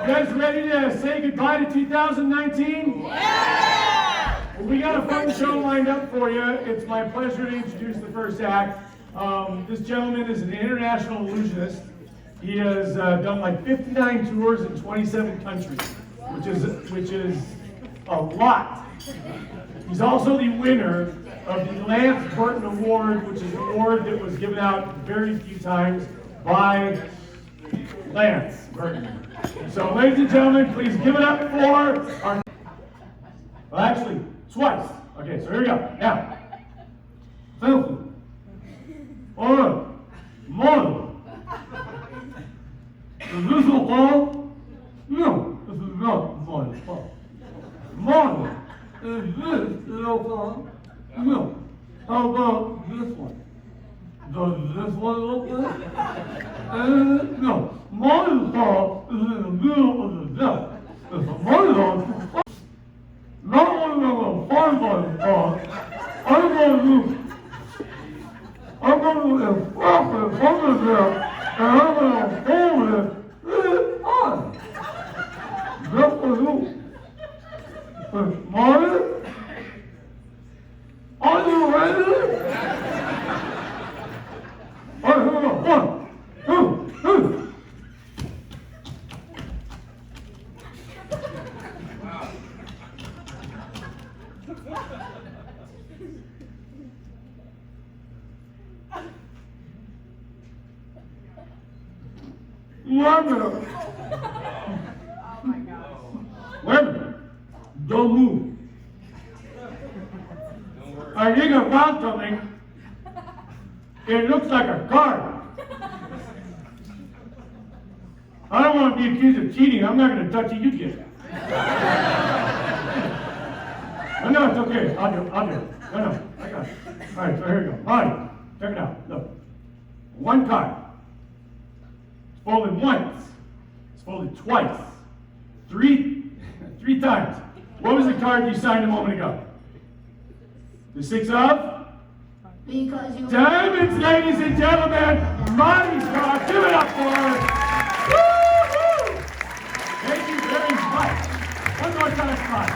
guys ready to say goodbye to 2019? Yeah! Well, we got a fun show lined up for you. It's my pleasure to introduce the first act. This gentleman is an international illusionist. He has done like 59 tours in 27 countries, which is a lot. He's also the winner of the Lance Burton Award, which is an award that was given out very few times by Lance Burton. So, ladies and gentlemen, please give it up for our... Well, actually, twice. Okay, so here we go. Now, filthy. Alright, model. Is this a fall? No, this is not my fault. Model. Is this a fall? No. How about this one? Does this one look good? No. My fault is in the middle of the deck. If my dog, not only am I going to find my fault, I'm going to flop it under there, and I'm going to hold it on. Just for you. But Marty, are you ready? All right, here we go. 1, 2, 3. Wait a minute. Don't move. I think I found something. It looks like a card. I don't want to be accused of cheating. I'm not going to touch it. You get it. No, it's okay. I'll do it. No, I got it. All right, so here we go. Marty, check it out. Look. One card. It's folded once. It's folded twice. Three times. What was the card you signed a moment ago? The 6 of? Because you... Diamonds, ladies and gentlemen. Marty's card. Give it up for her. Woo-hoo! Thank you very much. One more time, smile.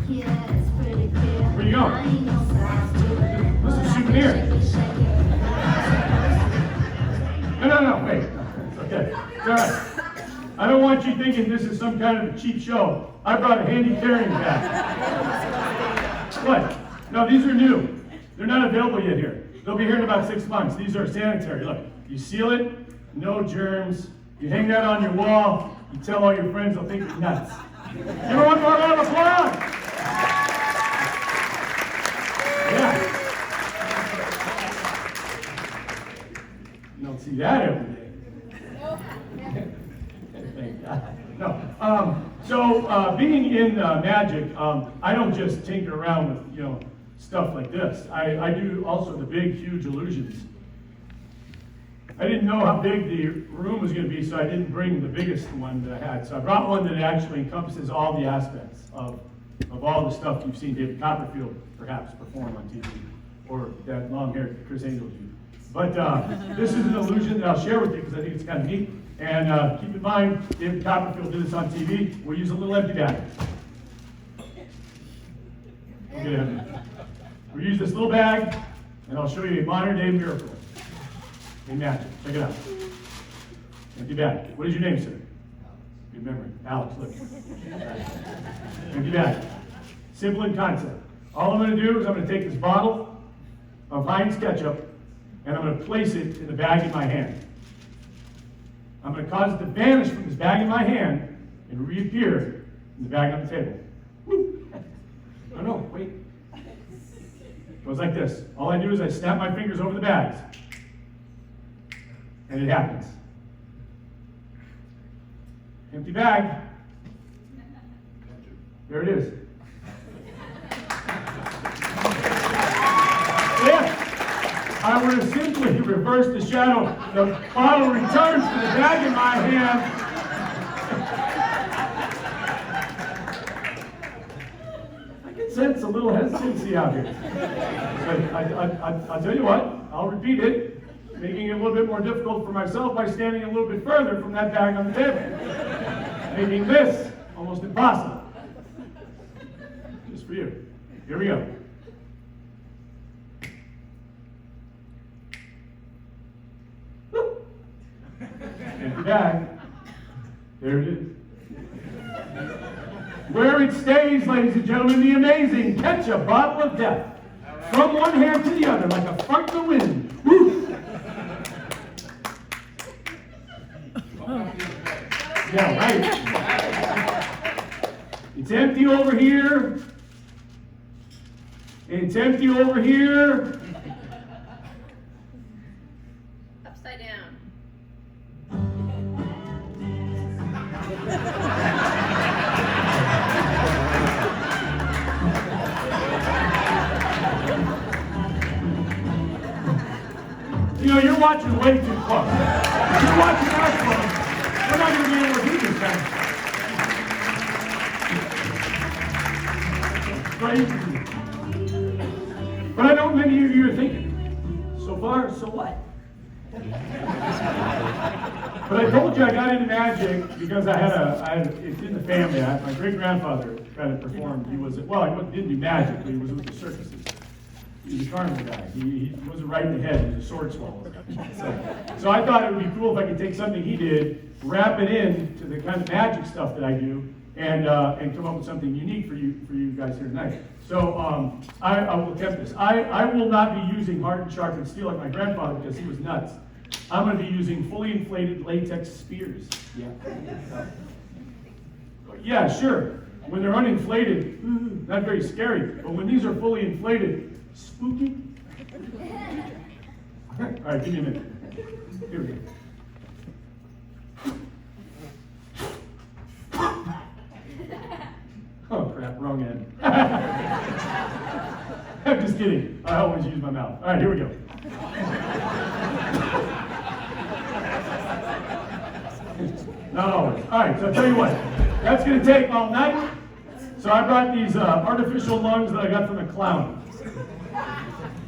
Yeah, it's pretty clear. Where you going? This is a souvenir. No, wait. It's okay. It's all right. I don't want you thinking this is some kind of a cheap show. I brought a handy carrying bag. What? No, these are new. They're not available yet here. They'll be here in about 6 months. These are sanitary. Look, you seal it, no germs. You hang that on your wall. You tell all your friends, they'll think you're nuts. Give her one more round of applause. Yeah. You don't see that every day. Thank God. No. So being in magic, I don't just tinker around with stuff like this. I do also the big, huge illusions. I didn't know how big the room was going to be, so I didn't bring the biggest one that I had. So I brought one that actually encompasses all the aspects of all the stuff you've seen David Copperfield perhaps perform on TV, or that long-haired Chris Angel do. But this is an illusion that I'll share with you because I think it's kind of neat. And keep in mind, David Copperfield did this on TV. We'll use a little empty bag. Okay. We'll use this little bag, and I'll show you a modern-day miracle in magic. Check it out. Empty bag. What is your name, sir? Good memory. Alex, look. Empty bag. Simple in concept. All I'm going to do is I'm going to take this bottle of Heinz ketchup, and I'm going to place it in the bag in my hand. I'm going to cause it to vanish from this bag in my hand and reappear in the bag on the table. Woo. Oh no, wait. It goes like this. All I do is I snap my fingers over the bags. And it happens. Empty bag. There it is. If I were to simply reverse the shadow, the bottle returns to the bag in my hand. I can sense a little hesitancy out here. But I'll tell you what, I'll repeat it. making it a little bit more difficult for myself by standing a little bit further from that bag on the table, making this almost impossible. Just for you. Here we go. Empty bag. There it is. Where it stays, ladies and gentlemen, the amazing ketchup bottle of death. From one hand to the other, like a fart in the wind. Woo! Yeah, right. It's empty over here. It's empty over here. Upside down. You know, you're watching way too close. If you're watching that close, we're not going to be able to do this kind of crazy. But I know many of you are thinking, so far, so what? But I told you I got into magic because it's in the family. My great-grandfather kind of performed. He didn't do magic, but he was with the circuses. He was a carnival guy. He wasn't right in the head. He was a sword swallower. So I thought it would be cool if I could take something he did, wrap it in to the kind of magic stuff that I do, and come up with something unique for you guys here tonight. So I will attempt this. I will not be using hardened sharpened steel like my grandfather because he was nuts. I'm going to be using fully inflated latex spears. Yeah, sure. When they're uninflated, not very scary. But when these are fully inflated, spooky. All right, give me a minute. Here we go. Oh crap, wrong end. I'm just kidding. I always use my mouth. All right, here we go. Not always. All right, so I'll tell you what. That's going to take all night. So I brought these artificial lungs that I got from a clown.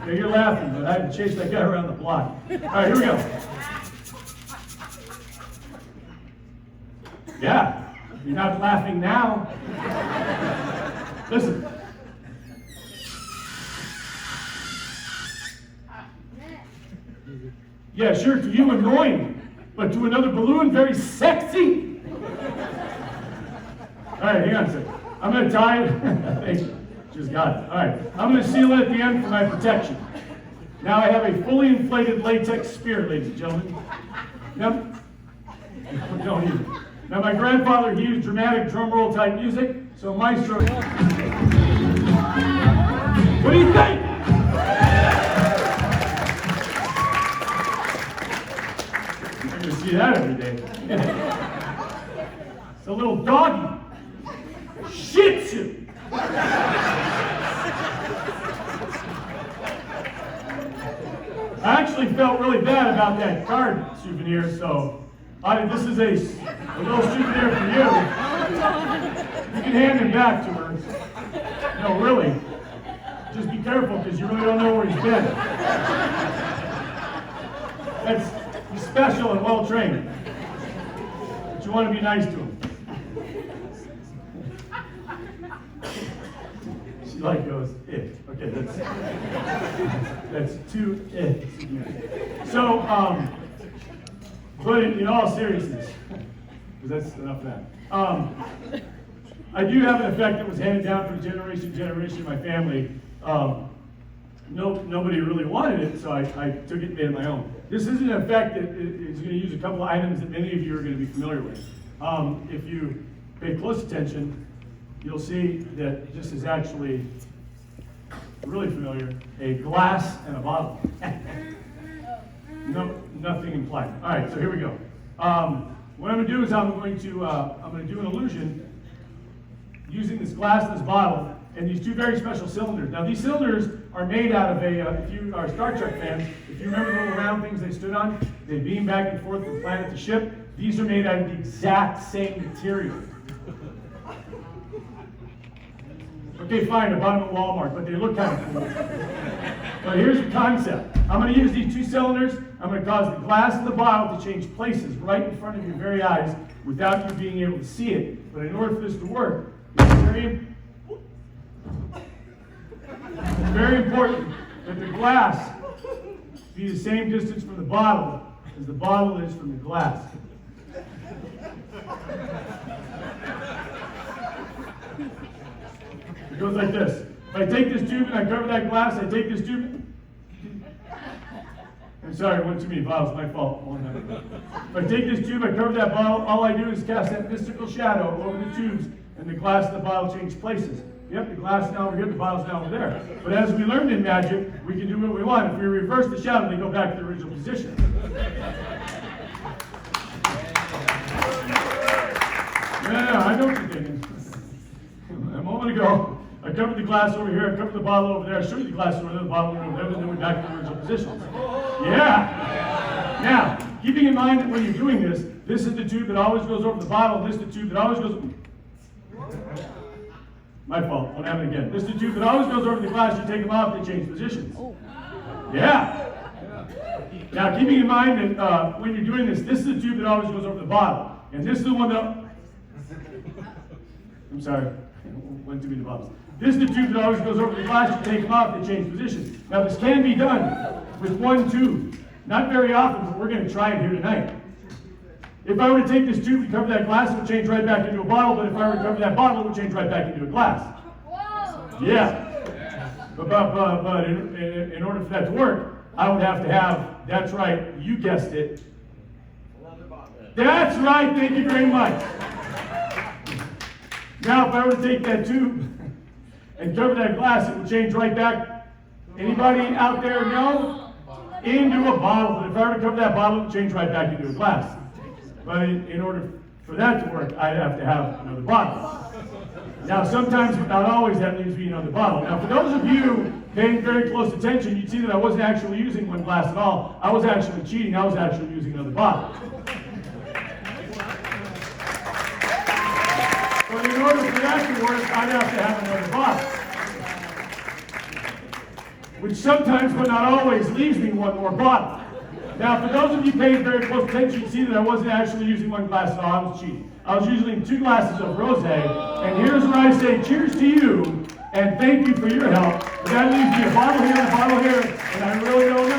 Yeah, you're laughing, but I had to chase that guy around the block. All right, here we go. Yeah, you're not laughing now. Listen. Yeah, sure, to you annoying, but to another balloon, very sexy. All right, hang on a second. I'm going to tie it. Thanks. Just got it. All right, I'm going to seal it at the end for my protection. Now I have a fully inflated latex spear, ladies and gentlemen. Yep. Don't use it. Now my grandfather, he used dramatic drum roll type music, so maestro. What do you think? You're going to see that every day. It's a little doggy. Shih Tzu. I actually felt really bad about that card souvenir, so this is a little souvenir for you. You can hand him back to her. No, really. Just be careful because you really don't know where he's been. He's special and well trained. But you want to be nice to him. She goes, Okay, that's too So, but in all seriousness, because that's enough of that. I do have an effect that was handed down from generation to generation in my family. Nobody really wanted it, so I took it and made it my own. This is an effect that is going to use a couple of items that many of you are going to be familiar with. If you pay close attention, you'll see that this is actually really familiar, a glass and a bottle. No, nothing implied. All right, so here we go. What I'm going to do is I'm going to do an illusion using this glass and this bottle and these two very special cylinders. Now these cylinders are made out of if you are Star Trek fans, if you remember the little round things they stood on, they beam back and forth from planet to ship. These are made out of the exact same material. Okay, fine, I bought them at Walmart, but they look kind of cool. But here's the concept. I'm going to use these two cylinders. I'm going to cause the glass and the bottle to change places right in front of your very eyes without you being able to see it. But in order for this to work, it's very important that the glass be the same distance from the bottle as the bottle is from the glass. It goes like this. If I take this tube and I cover that glass, I take this tube. I'm sorry, it went too many bottles, my fault. If I take this tube, I cover that bottle, all I do is cast that mystical shadow over the tubes, and the glass and the bottle change places. Yep, the glass is now over here, the bottle's now over there. But as we learned in magic, we can do what we want. If we reverse the shadow, they go back to the original position. Yeah, I know what you're thinking. A moment ago, I covered the glass over here, I covered the bottle over there, I showed you the glass over there, the bottle over there, then we're back to the original position. Yeah! Now, keeping in mind that when you're doing this, this is the tube that always goes over the bottle, this is the tube that always goes... My fault, won't happen again. This is the tube that always goes over the glass, you take them off, they change positions. Yeah! Now, keeping in mind that when you're doing this, this is the tube that always goes over the bottle. And this is the one that... I'm sorry, went too many bottles. This is the tube that always goes over the glass, you take them off, they change positions. Now, this can be done with one tube. Not very often, but we're going to try it here tonight. If I were to take this tube and cover that glass, it would change right back into a bottle, but if I were to cover that bottle, it would change right back into a glass. Whoa. Yeah. But in order for that to work, I would have to have, that's right, you guessed it. That's right, thank you very much. Now, if I were to take that tube and cover that glass, it would change right back. Anybody out there know? Into a bottle. But if I were to cover that bottle, it would change right back into a glass. But in order for that to work, I'd have to have another bottle. Now, sometimes, but not always, that leaves me another bottle. Now, for those of you paying very close attention, you'd see that I wasn't actually using one glass at all. I was actually cheating. I was actually using another bottle. But in order for that to work, I'd have to have another bottle. Which sometimes, but not always, leaves me one more bottle. Now, for those of you paying very close attention, you see that I wasn't actually using one glass at all. I was cheating. I was using 2 glasses of rosé, and here's where I say cheers to you, and thank you for your help. But that leaves me a bottle here and a bottle here, and I really don't